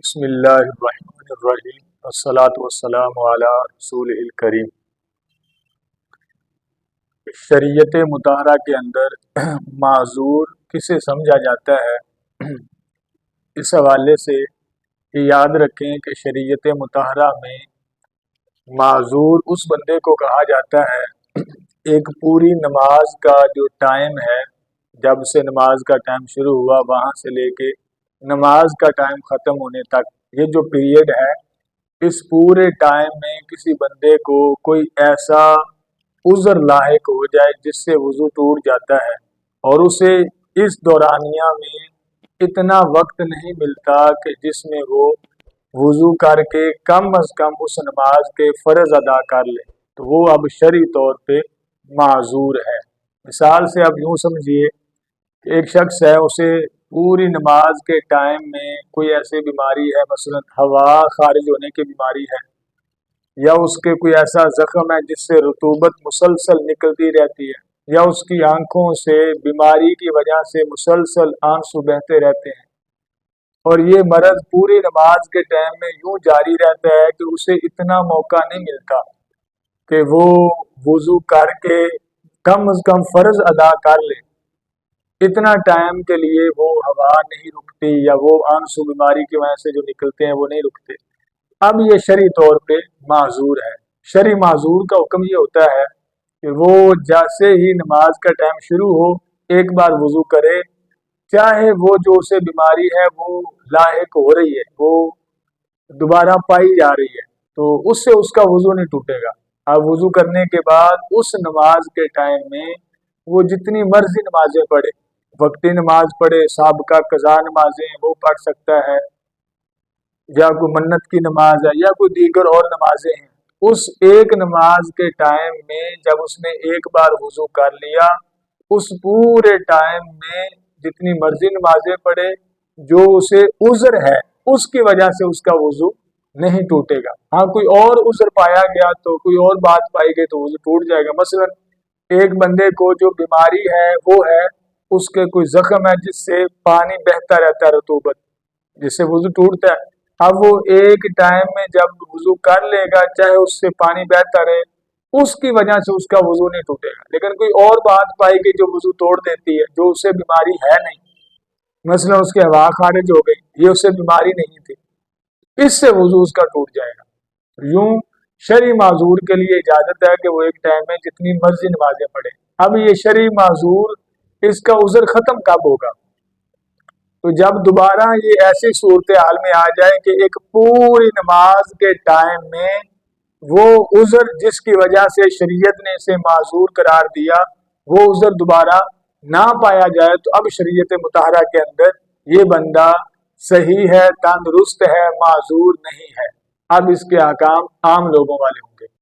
بسم اللہ الرحمن الرحیم والصلاة والسلام علی رسول الکریم۔ شریعت مطہرہ کے اندر معذور کسے سمجھا جاتا ہے، اس حوالے سے یاد رکھیں کہ شریعت مطہرہ میں معذور اس بندے کو کہا جاتا ہے ایک پوری نماز کا جو ٹائم ہے، جب سے نماز کا ٹائم شروع ہوا وہاں سے لے کے نماز کا ٹائم ختم ہونے تک، یہ جو پیریڈ ہے، اس پورے ٹائم میں کسی بندے کو کوئی ایسا عذر لاحق ہو جائے جس سے وضو ٹوٹ جاتا ہے اور اسے اس دورانیہ میں اتنا وقت نہیں ملتا کہ جس میں وہ وضو کر کے کم از کم اس نماز کے فرض ادا کر لے، تو وہ اب شرعی طور پہ معذور ہے۔ مثال سے اب یوں سمجھیے کہ ایک شخص ہے، اسے پوری نماز کے ٹائم میں کوئی ایسی بیماری ہے، مثلا ہوا خارج ہونے کی بیماری ہے، یا اس کے کوئی ایسا زخم ہے جس سے رطوبت مسلسل نکلتی رہتی ہے، یا اس کی آنکھوں سے بیماری کی وجہ سے مسلسل آنسو بہتے رہتے ہیں، اور یہ مرض پوری نماز کے ٹائم میں یوں جاری رہتا ہے کہ اسے اتنا موقع نہیں ملتا کہ وہ وضو کر کے کم از کم فرض ادا کر لے، اتنا ٹائم کے لیے وہ ہوا نہیں رکتی یا وہ آنسو بیماری کی وجہ سے جو نکلتے ہیں وہ نہیں رکتے۔ اب یہ شرعی طور پہ معذور ہے۔ شرعی معذور کا حکم یہ ہوتا ہے کہ وہ جیسے ہی نماز کا ٹائم شروع ہو ایک بار وضو کرے، چاہے وہ جو اسے بیماری ہے وہ لاحق ہو رہی ہے، وہ دوبارہ پائی جا رہی ہے، تو اس سے اس کا وضو نہیں ٹوٹے گا۔ اب وضو کرنے کے بعد اس نماز کے ٹائم میں وہ جتنی مرضی نمازیں پڑھے، وقتی نماز پڑھے، سابقہ قضا نمازیں وہ پڑھ سکتا ہے، یا کوئی منت کی نماز ہے یا کوئی دیگر اور نمازیں ہیں، اس ایک نماز کے ٹائم میں جب اس نے ایک بار وضو کر لیا، اس پورے ٹائم میں جتنی مرضی نمازیں پڑھے، جو اسے عذر ہے اس کی وجہ سے اس کا وضو نہیں ٹوٹے گا۔ ہاں کوئی اور عذر پایا گیا تو کوئی اور بات پائی گئی تو وضو ٹوٹ جائے گا۔ مثلا ایک بندے کو جو بیماری ہے وہ ہے اس کے کوئی زخم ہے جس سے پانی بہتا رہتا ہے، رطوبت جس سے وضو ٹوٹتا ہے، اب وہ ایک ٹائم میں جب وضو کر لے گا چاہے اس سے پانی بہتا رہے، اس کی وجہ سے اس کا وضو نہیں ٹوٹے گا۔ لیکن کوئی اور بات پائی گئی جو وضو توڑ دیتی ہے، جو اسے بیماری ہے نہیں، مثلا اس کے ہوا خارج ہو گئی، یہ اسے بیماری نہیں تھی، اس سے وضو اس کا ٹوٹ جائے گا۔ یوں شرعی معذور کے لیے اجازت ہے کہ وہ ایک ٹائم میں جتنی مرضی نمازیں پڑھے۔ اب یہ شرعی معذور اس کا عذر ختم کب ہوگا؟ تو جب دوبارہ یہ ایسی صورتحال میں آ جائے کہ ایک پوری نماز کے ٹائم میں وہ عذر جس کی وجہ سے شریعت نے اسے معذور قرار دیا وہ عذر دوبارہ نہ پایا جائے، تو اب شریعت مطہرہ کے اندر یہ بندہ صحیح ہے، تندرست ہے، معذور نہیں ہے۔ اب اس کے احکام عام لوگوں والے ہوں گے۔